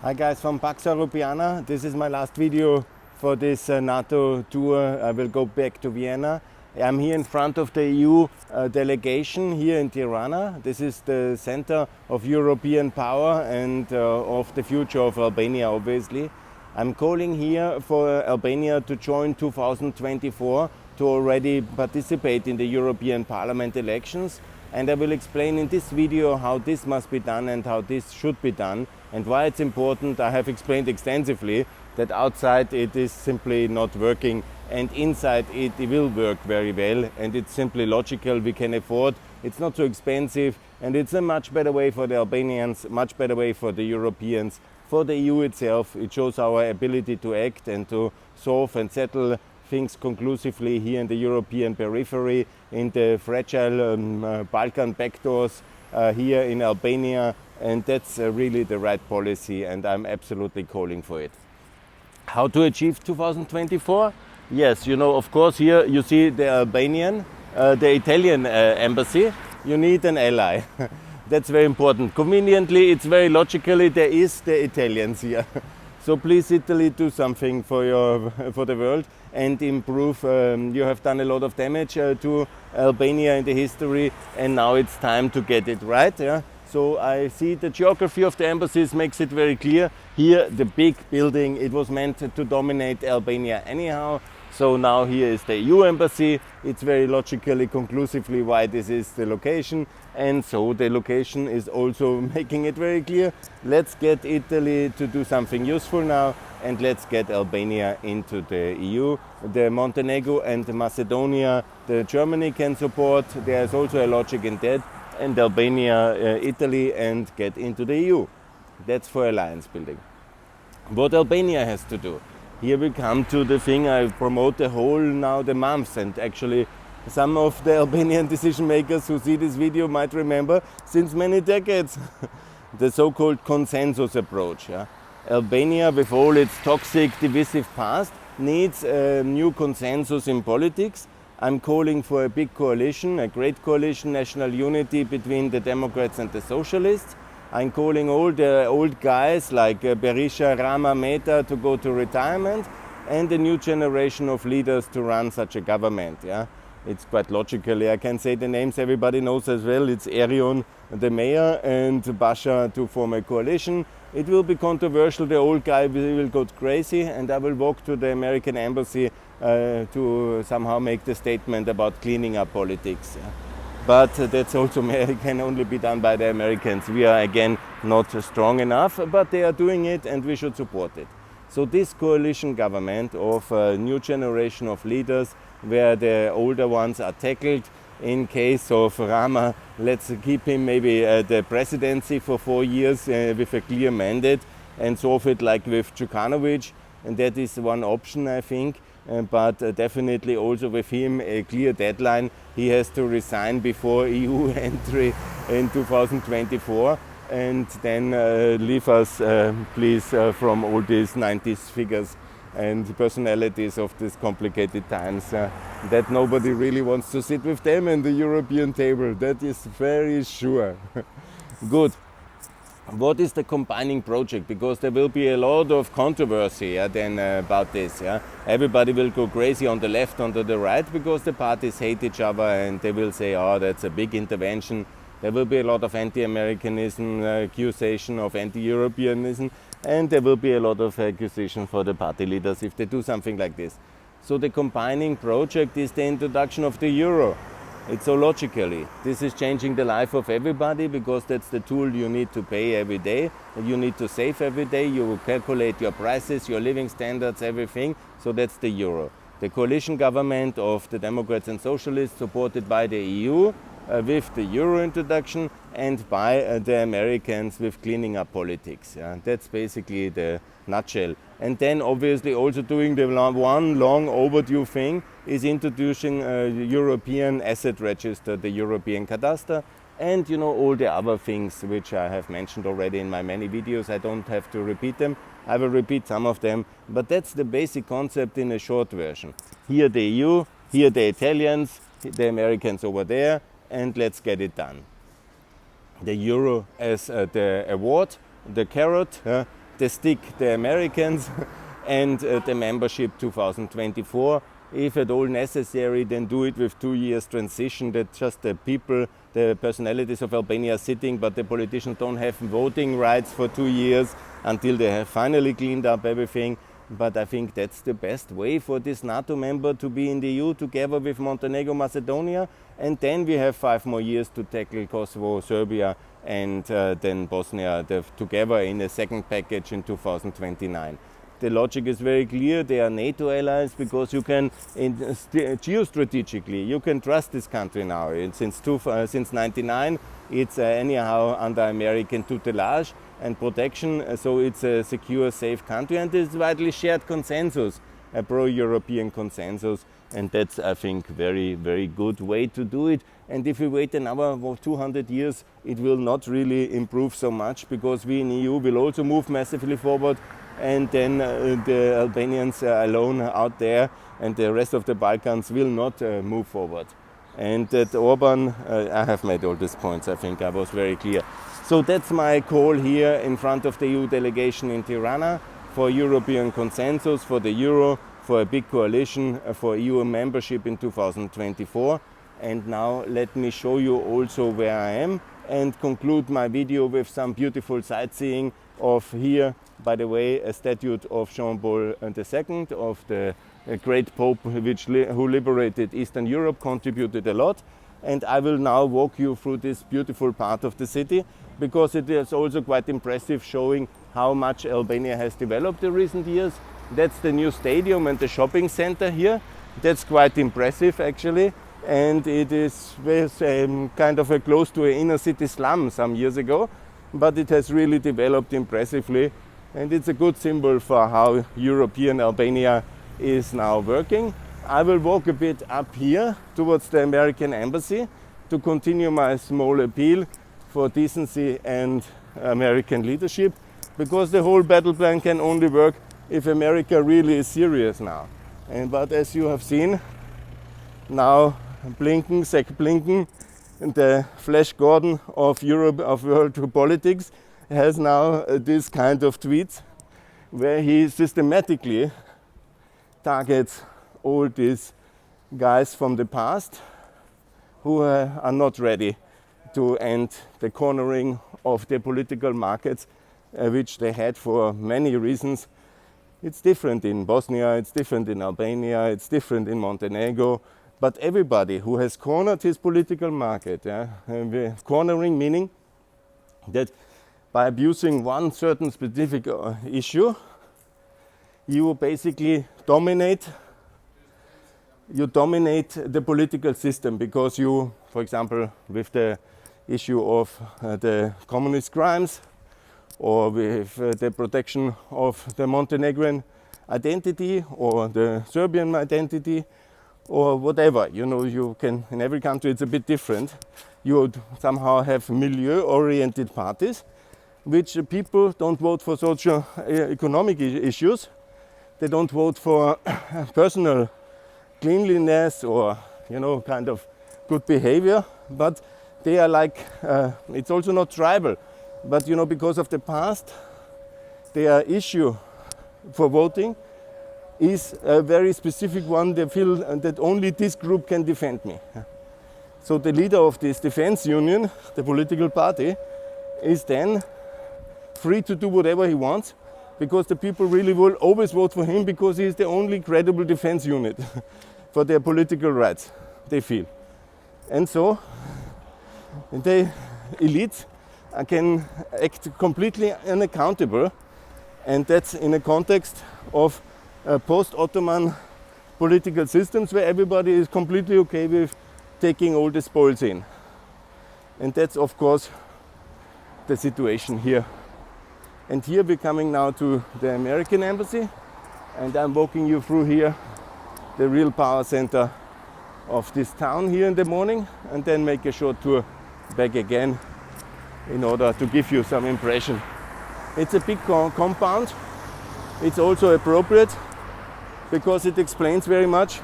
Hi guys from Pax Europiana. This is my last video for this NATO tour. I will go back to Vienna. I'm here in front of the EU delegation here in Tirana. This is the center of European power and of the future of Albania, obviously. I'm calling here for Albania to join 2024 to already participate in the European Parliament elections. And I will explain in this video how this must be done and how this should be done and why it's important. I have explained extensively that outside it is simply not working and inside it will work very well, and it's simply logical. We can afford, it's not so expensive, and it's a much better way for the Albanians, much better way for the Europeans, for the EU itself. It shows our ability to act and to solve and settle things conclusively here in the European periphery, in the fragile Balkan backdoors here in Albania, and that's really the right policy, and I'm absolutely calling for it. How to achieve 2024? Yes, you know, of course, here you see the Albanian, the Italian embassy. You need an ally. That's very important. Conveniently, it's very logically, there is the Italians here. So please, Italy, do something for the world and improve. You have done a lot of damage to Albania in the history, and now it's time to get it right. Yeah? So I see the geography of the embassies makes it very clear. Here, the big building, it was meant to dominate Albania anyhow. So now here is the EU embassy. It's very logically, conclusively why this is the location. And so the location is also making it very clear. Let's get Italy to do something useful now, and let's get Albania into the EU. The Montenegro and Macedonia, the Germany can support. There's also a logic in that. And Albania, Italy, and get into the EU. That's for alliance building. What Albania has to do? Here we come to the thing I promote the months, and actually some of the Albanian decision makers who see this video might remember since many decades the so-called consensus approach. Yeah? Albania, with all its toxic, divisive past, needs a new consensus in politics. I'm calling for a big coalition, a great coalition, national unity between the Democrats and the Socialists. I'm calling all the old guys like Berisha, Rama, Meta to go to retirement, and a new generation of leaders to run such a government. Yeah? It's quite logically, I can say the names everybody knows as well. It's Erion, the mayor, and Basha to form a coalition. It will be controversial, the old guy will go crazy, and I will walk to the American embassy to somehow make the statement about cleaning up politics. Yeah? But that's also can only be done by the Americans. We are again not strong enough, but they are doing it and we should support it. So this coalition government of a new generation of leaders, where the older ones are tackled. In case of Rama, let's keep him maybe at the presidency for 4 years with a clear mandate and solve it like with Djukanovic, and that is one option, I think. But definitely also with him a clear deadline. He has to resign before EU entry in 2024, and then leave us please from all these 90s figures and personalities of these complicated times that nobody really wants to sit with them in the European table. That is very sure. Good. What is the combining project? Because there will be a lot of controversy then about this. Yeah? Everybody will go crazy on the left, on the right, because the parties hate each other, and they will say, oh, that's a big intervention. There will be a lot of anti-Americanism, accusation of anti-Europeanism, and there will be a lot of accusation for the party leaders if they do something like this. So the combining project is the introduction of the euro. It's so logically. This is changing the life of everybody, because that's the tool you need to pay every day. You need to save every day. You calculate your prices, your living standards, everything. So that's the euro. The coalition government of the Democrats and Socialists, supported by the EU with the euro introduction, and by the Americans with cleaning up politics. Yeah? That's basically the nutshell. And then obviously also doing the one long overdue thing is introducing a European asset register, the European cadastre, and you know, all the other things which I have mentioned already in my many videos. I don't have to repeat them. I will repeat some of them, but that's the basic concept in a short version. Here the EU, here the Italians, the Americans over there, and let's get it done. The euro as the award, the carrot, the stick the Americans and the membership 2024. If at all necessary, then do it with 2 years transition, that just the people, the personalities of Albania are sitting, but the politicians don't have voting rights for 2 years until they have finally cleaned up everything. But I think that's the best way for this NATO member to be in the EU together with Montenegro, Macedonia, and then we have 5 more years to tackle Kosovo, Serbia, and then Bosnia together in a second package in 2029. The logic is very clear. They are NATO allies because you can, geostrategically, you can trust this country now. Since 1999, it's anyhow under American tutelage and protection, so it's a secure, safe country, and it's widely shared consensus, a pro-European consensus, and that's, I think, very, very good way to do it. And if we wait another 200 years, it will not really improve so much, because we in the EU will also move massively forward, and then the Albanians alone out there and the rest of the Balkans will not move forward. And that Orban, I have made all these points, I think I was very clear. So that's my call here in front of the EU delegation in Tirana for European consensus, for the Euro, for a big coalition, for EU membership in 2024. And now let me show you also where I am and conclude my video with some beautiful sightseeing of here, by the way, a statue of Jean-Paul II, of the great Pope who liberated Eastern Europe, contributed a lot. And I will now walk you through this beautiful part of the city, because it is also quite impressive, showing how much Albania has developed in recent years. That's the new stadium and the shopping center here. That's quite impressive actually. And it is kind of close to an inner city slum some years ago, but it has really developed impressively. And it's a good symbol for how European Albania is now working. I will walk a bit up here towards the American embassy to continue my small appeal for decency and American leadership, because the whole battle plan can only work if America really is serious now. But as you have seen, now Zach Blinken, the Flash Gordon of Europe, of world politics, has now this kind of tweets where he systematically targets all these guys from the past who are not ready to end the cornering of the political markets, which they had for many reasons. It's different in Bosnia, it's different in Albania, it's different in Montenegro, but everybody who has cornered his political market, cornering meaning that by abusing one certain specific issue, you basically dominate the political system, because you, for example, with the issue of the communist crimes, or with the protection of the Montenegrin identity or the Serbian identity, or whatever. You know, you can, in every country it's a bit different. You would somehow have milieu-oriented parties, which people don't vote for socio-economic issues. They don't vote for personal cleanliness or, you know, kind of good behavior, but they are like, it's also not tribal, but, you know, because of the past, their issue for voting is a very specific one. They feel that only this group can defend me. So the leader of this defense union, the political party, is then free to do whatever he wants, because the people really will always vote for him, because he is the only credible defense unit for their political rights, they feel. And so the elites can act completely unaccountable, and that's in a context of post-Ottoman political systems where everybody is completely okay with taking all the spoils in. And that's, of course, the situation here. And here we're coming now to the American embassy, and I'm walking you through here, the real power center of this town here in the morning, and then make a short tour back again in order to give you some impression. It's a big compound. It's also appropriate because it explains very much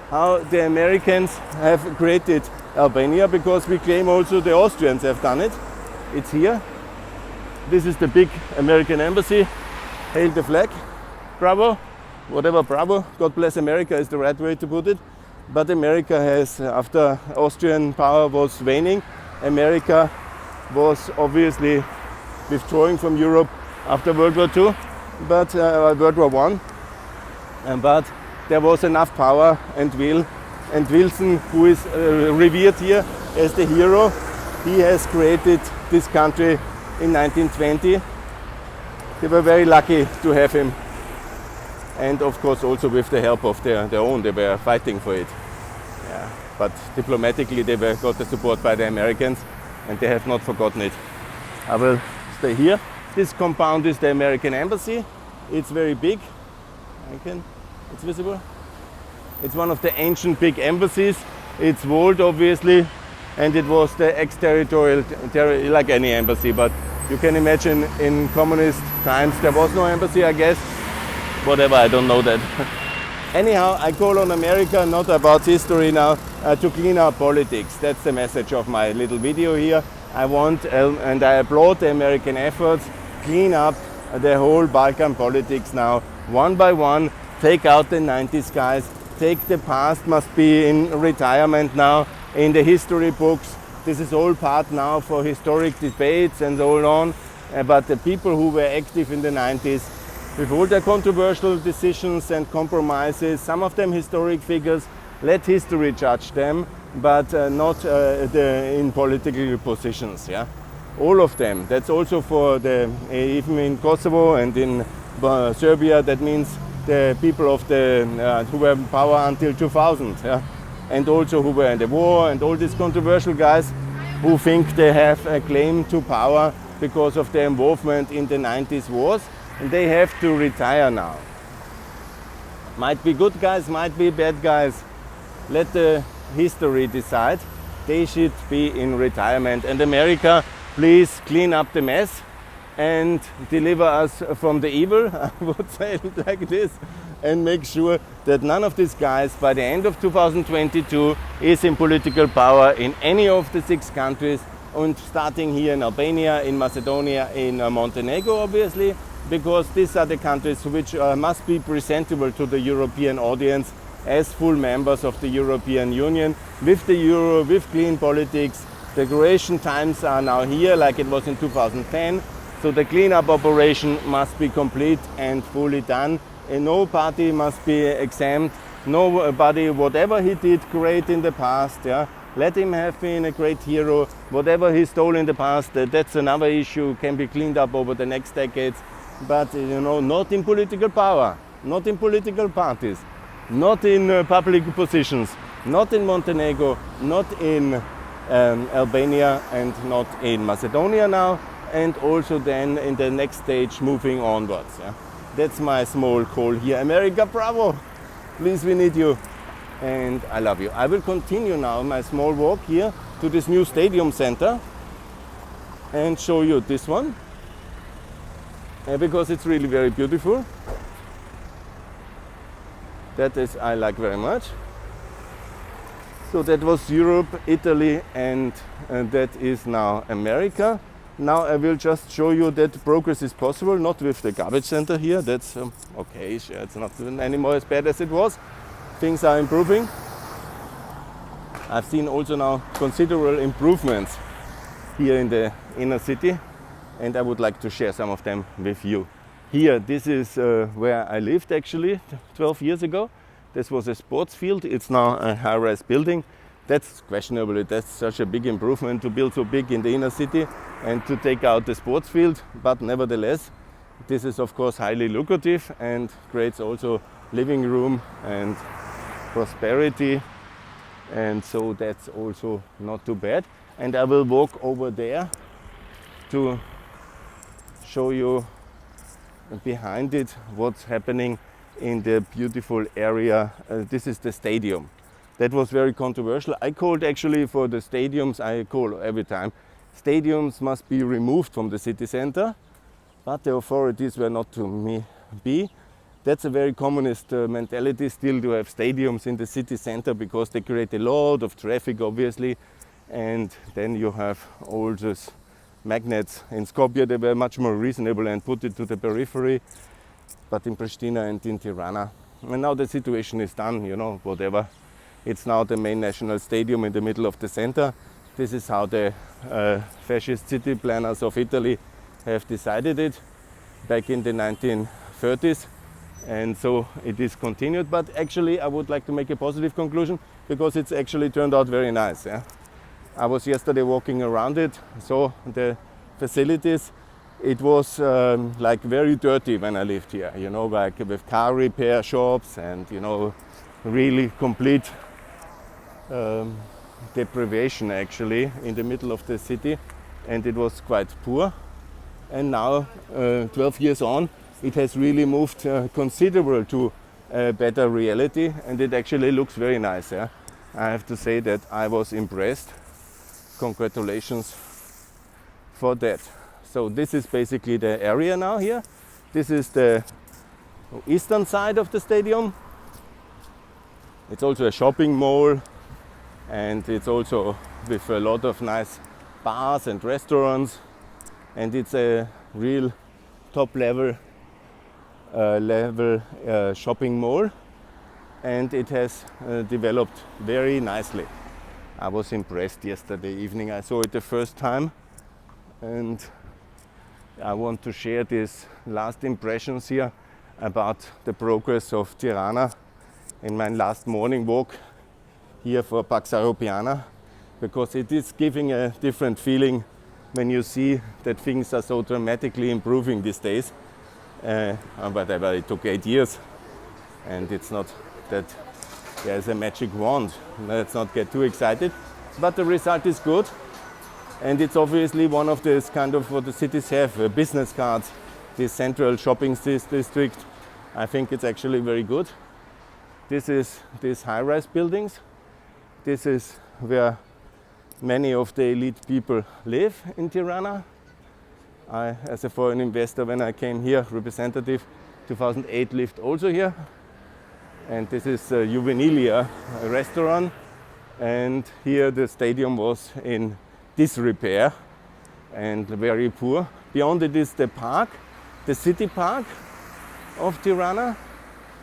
how the Americans have created Albania, because we claim also the Austrians have done it. It's here. This is the big American embassy. Hail the flag. Bravo. Whatever, bravo. God bless America is the right way to put it. But America has, after Austrian power was waning, America was obviously withdrawing from Europe after World War II, but World War I. But there was enough power and will. And Wilson, who is revered here as the hero, he has created this country in 1920. They were very lucky to have him. And of course also with the help of their own, they were fighting for it. Yeah. But diplomatically they got the support by the Americans and they have not forgotten it. I will stay here. This compound is the American embassy. It's very big. It's visible. It's one of the ancient big embassies. It's walled obviously, and it was the ex-territorial, like any embassy, but you can imagine in communist times there was no embassy, I guess. Whatever, I don't know that. Anyhow, I call on America, not about history now, to clean up politics. That's the message of my little video here. I want, and I applaud the American efforts, clean up the whole Balkan politics now, one by one, take out the 90s guys, take the past, must be in retirement now, in the history books. This is all part now for historic debates and so on. But the people who were active in the 90s, with all their controversial decisions and compromises, some of them historic figures, let history judge them, but not in political positions. Yeah, all of them. That's also for the even in Kosovo and in Serbia. That means the people of the who were in power until 2000. Yeah, and also who were in the war, and all these controversial guys who think they have a claim to power because of their involvement in the 90s wars. And they have to retire now. Might be good guys, might be bad guys. Let the history decide. They should be in retirement. And America, please clean up the mess and deliver us from the evil, I would say it like this, and make sure that none of these guys by the end of 2022 is in political power in any of the 6 countries, and starting here in Albania, in Macedonia, in Montenegro obviously, because these are the countries which must be presentable to the European audience as full members of the European Union, with the euro, with clean politics. The Croatian times are now here, like it was in 2010, so the cleanup operation must be complete and fully done. And no party must be exempt, nobody, whatever he did great in the past, yeah, let him have been a great hero. Whatever he stole in the past, that's another issue, can be cleaned up over the next decades. But you know, not in political power, not in political parties, not in public positions, not in Montenegro, not in Albania, and not in Macedonia now, and also then in the next stage moving onwards. Yeah? That's my small call here. America, bravo! Please, we need you. And I love you. I will continue now my small walk here to this new stadium center and show you this one. Because it's really very beautiful. That is, I like very much. So that was Europe, Italy, and that is now America. Now I will just show you that progress is possible, not with the garbage center here. That's okay, sure, it's not anymore as bad as it was. Things are improving. I've seen also now considerable improvements here in the inner city, and I would like to share some of them with you. Here, this is where I lived actually 12 years ago. This was a sports field. It's now a high-rise building. That's questionable. That's such a big improvement to build so big in the inner city and to take out the sports field. But nevertheless, this is of course highly lucrative and creates also living room and prosperity. And so that's also not too bad. And I will walk over there to show you behind it what's happening in the beautiful area. This is the stadium. That was very controversial. I called actually for the stadiums, I call every time, stadiums must be removed from the city center, but the authorities were not to me be. That's a very communist mentality still to have stadiums in the city center because they create a lot of traffic obviously, and then you have all this magnets. In Skopje they were much more reasonable and put it to the periphery, but in Pristina and in Tirana. And now the situation is done, you know, whatever. It's now the main national stadium in the middle of the center. This is how the fascist city planners of Italy have decided it back in the 1930s. And so it is continued. But actually I would like to make a positive conclusion because it's actually turned out very nice. Yeah? I was yesterday walking around it, saw the facilities. It was like very dirty when I lived here, you know, like with car repair shops and, you know, really complete deprivation actually in the middle of the city, and it was quite poor. And now 12 years on it has really moved considerable to a better reality, and it actually looks very nice. Yeah? I have to say that I was impressed. Congratulations for that. So this is basically the area now here. This is the eastern side of the stadium. It's also a shopping mall, and it's also with a lot of nice bars and restaurants, and it's a real top level shopping mall, and it has developed very nicely. I was impressed yesterday evening. I saw it the first time, and I want to share these last impressions here about the progress of Tirana in my last morning walk here for Pax Europiana, because it is giving a different feeling when you see that things are so dramatically improving these days. Whatever, it took 8 years, and it's not that there's a magic wand. Let's not get too excited, but the result is good. And it's obviously one of these kind of what the cities have, business cards, this central shopping district. I think it's actually very good. This is these high-rise buildings. This is where many of the elite people live in Tirana. I, as a foreign investor, when I came here, representative, 2008, lived also here. And this is Juvenilia, a restaurant. And here the stadium was in disrepair and very poor. Beyond it is the park, the city park of Tirana,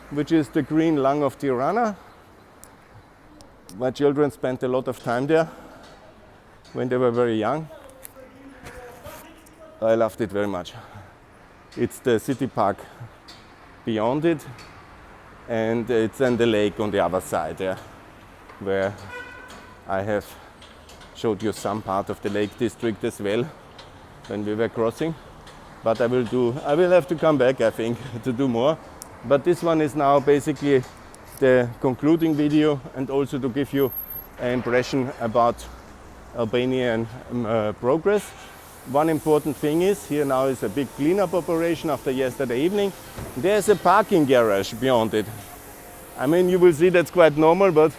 which is the green lung of Tirana. My children spent a lot of time there when they were very young. I loved it very much. It's the city park beyond it, and it's on the lake on the other side, yeah, where I have showed you some part of the Lake District as well when we were crossing. But I will have to come back, I think, to do more. But this one is now basically the concluding video, and also to give you an impression about Albanian progress. One important thing is, here now is a big cleanup operation after yesterday evening. There's a parking garage beyond it. I mean, you will see that's quite normal, but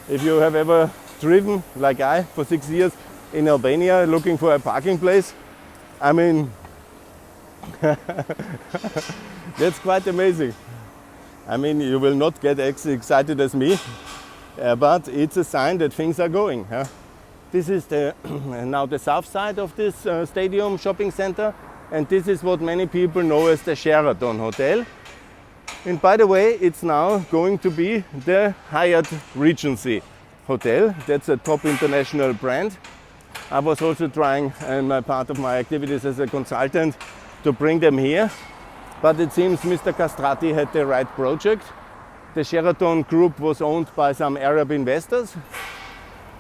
if you have ever driven, like I, for 6 years in Albania looking for a parking place, I mean, that's quite amazing. I mean, you will not get as excited as me, but it's a sign that things are going. This is now the south side of this stadium shopping center, and this is what many people know as the Sheraton Hotel. And by the way, it's now going to be the Hyatt Regency Hotel. That's a top international brand. I was also trying, in part of my activities as a consultant, to bring them here. But it seems Mr. Castrati had the right project. The Sheraton Group was owned by some Arab investors.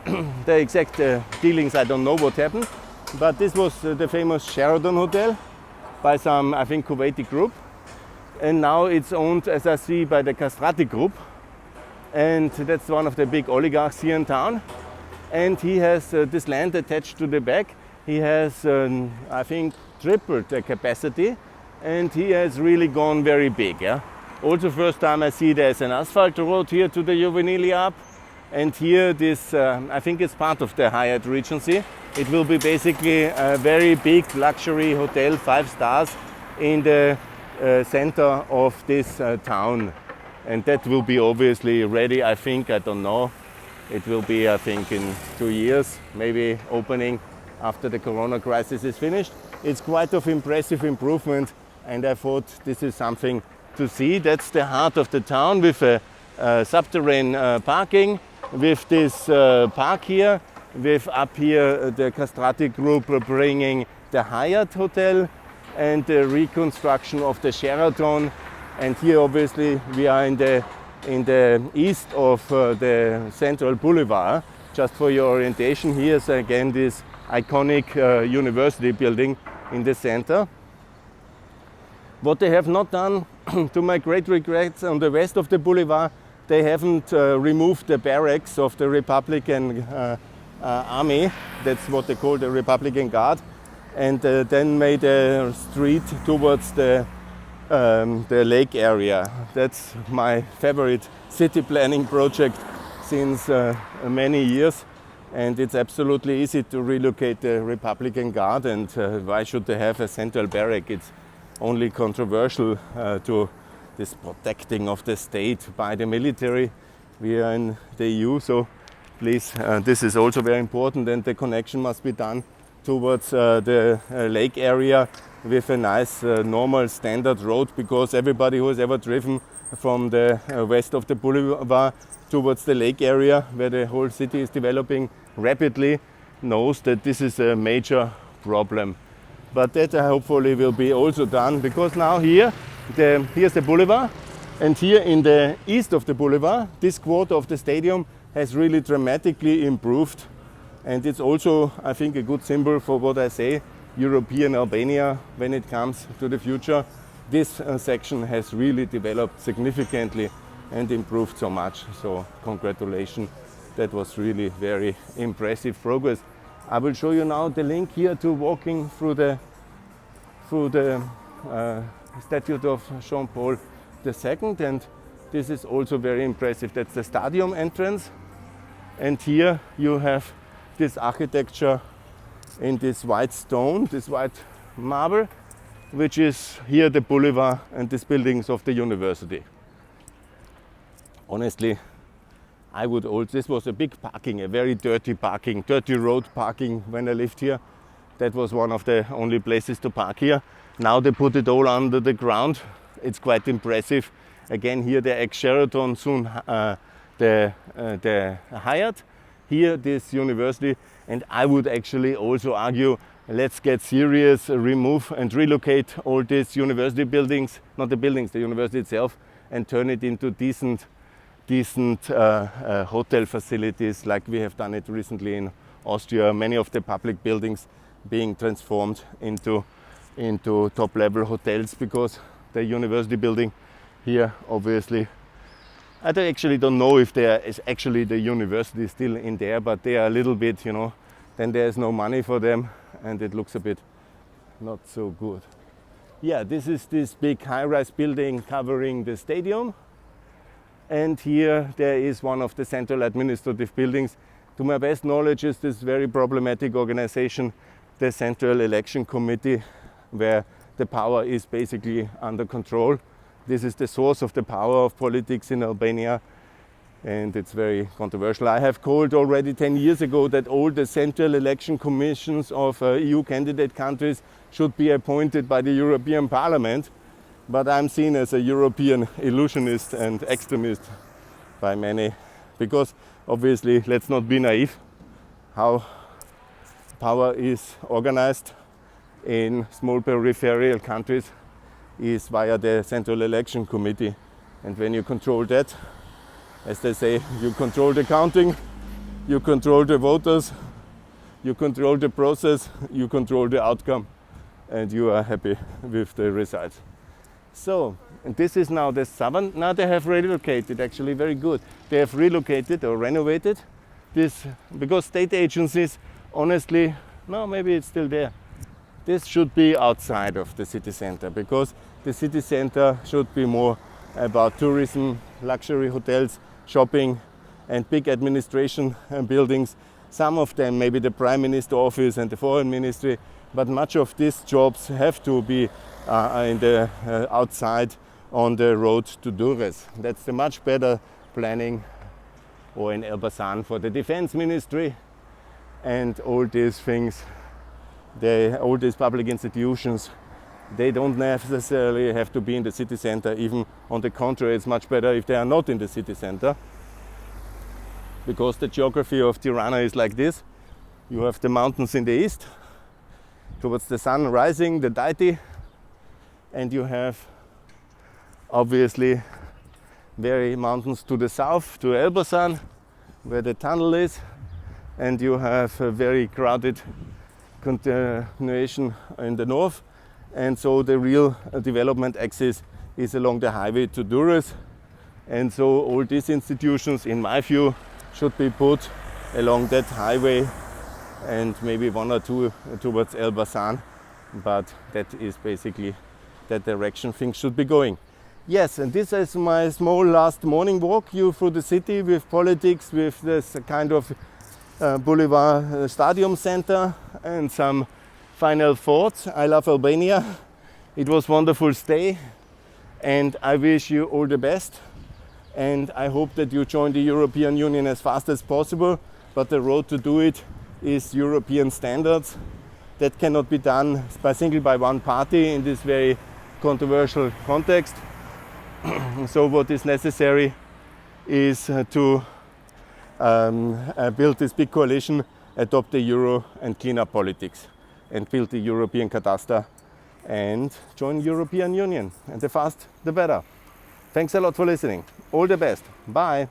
The exact dealings, I don't know what happened. But this was the famous Sheraton Hotel by some, I think, Kuwaiti group. And now it's owned, as I see, by the Castrati Group. And that's one of the big oligarchs here in town. And he has this land attached to the back. He has, I think, tripled the capacity, and he has really gone very big. Yeah? Also, first time I see there's an asphalt road here to the Juvenilia up. And here, this, I think it's part of the Hyatt Regency. It will be basically a very big luxury hotel, 5 stars, in the center of this town. And that will be obviously ready, I think, I don't know. It will be, I think, in 2 years, maybe opening. after the Corona crisis is finished. It's quite of impressive improvement, and I thought this is something to see. That's the heart of the town with a subterranean parking, with this park here, with up here the Castrati Group bringing the Hyatt Hotel and the reconstruction of the Sheraton. And here obviously we are in the east of the Central Boulevard. Just for your orientation, here's again this iconic university building in the center. What they have not done, to my great regrets, on the west of the boulevard, they haven't removed the barracks of the Republican army. That's what they call the Republican Guard, and then made a street towards the lake area. That's my favorite city planning project since many years, and it's absolutely easy to relocate the Republican Guard, and why should they have a central barrack? It's only controversial to this protecting of the state by the military. We are in the EU, so please, this is also very important, and the connection must be done towards the lake area with a nice normal standard road, because everybody who has ever driven from the west of the boulevard towards the lake area, where the whole city is developing rapidly, knows that this is a major problem. But that hopefully will be also done, because now here's the boulevard, and here in the east of the boulevard, this quarter of the stadium has really dramatically improved, and it's also, I think, a good symbol for what I say, European Albania when it comes to the future. This section has really developed significantly and improved so much, so congratulations. That was really very impressive progress. I will show you now the link here to walking through the statue of Jean-Paul II, and this is also very impressive. That's the stadium entrance, and here you have this architecture in this white stone, this white marble, which is here the boulevard and these buildings of the university. Honestly, this was a big parking, a very dirty parking, dirty road parking when I lived here. That was one of the only places to park here. Now they put it all under the ground. It's quite impressive. Again, here the ex-Sheraton, soon the Hyatt. Here this university, and I would actually also argue, let's get serious, remove and relocate all these university buildings, not the buildings, the university itself, and turn it into decent hotel facilities, like we have done it recently in Austria. Many of the public buildings being transformed into top-level hotels, because the university building here, obviously, I actually don't know if there is actually the university still in there, but they are a little bit, then there's no money for them, and it looks a bit not so good. Yeah, this is this big high-rise building covering the stadium. And here there is one of the central administrative buildings. To my best knowledge, is this very problematic organization, the Central Election Committee, where the power is basically under control. This is the source of the power of politics in Albania, and it's very controversial. I have called already 10 years ago that all the central election commissions of EU candidate countries should be appointed by the European Parliament. But I'm seen as a European illusionist and extremist by many, because obviously, let's not be naive, how power is organized in small peripheral countries is via the Central Election Committee. And when you control that, as they say, you control the counting, you control the voters, you control the process, you control the outcome, and you are happy with the results. So, and this is now the southern. Now they have relocated, actually very good. They have relocated or renovated this, because state agencies, honestly, no, maybe it's still there. This should be outside of the city center, because the city center should be more about tourism, luxury hotels, shopping, and big administration buildings. Some of them, maybe the Prime Minister office and the Foreign Ministry, but much of these jobs have to be in the outside on the road to Durres. That's the much better planning, or in Elbasan for the Defense Ministry, and all these things all these public institutions, they don't necessarily have to be in the city center. Even on the contrary, it's much better if they are not in the city center, because the geography of Tirana is like this. You have the mountains in the east, towards the sun rising, the Daiti, and you have obviously very mountains to the south, to Elbasan, where the tunnel is, and you have a very crowded continuation in the north, and so the real development axis is along the highway to Durrës, and so all these institutions, in my view, should be put along that highway, and maybe one or two towards Elbasan, but that is basically that direction things should be going. Yes, and this is my small last morning walk you through the city with politics, with this kind of Boulevard Stadium Center, and some final thoughts. I love Albania. It was wonderful stay, and I wish you all the best. And I hope that you join the European Union as fast as possible, but the road to do it is European standards. That cannot be done by one party in this very controversial context. So what is necessary is to build this big coalition, adopt the euro and clean up politics, and build the European cadastre and join European Union. And the fast, the better. Thanks a lot for listening. All the best. Bye.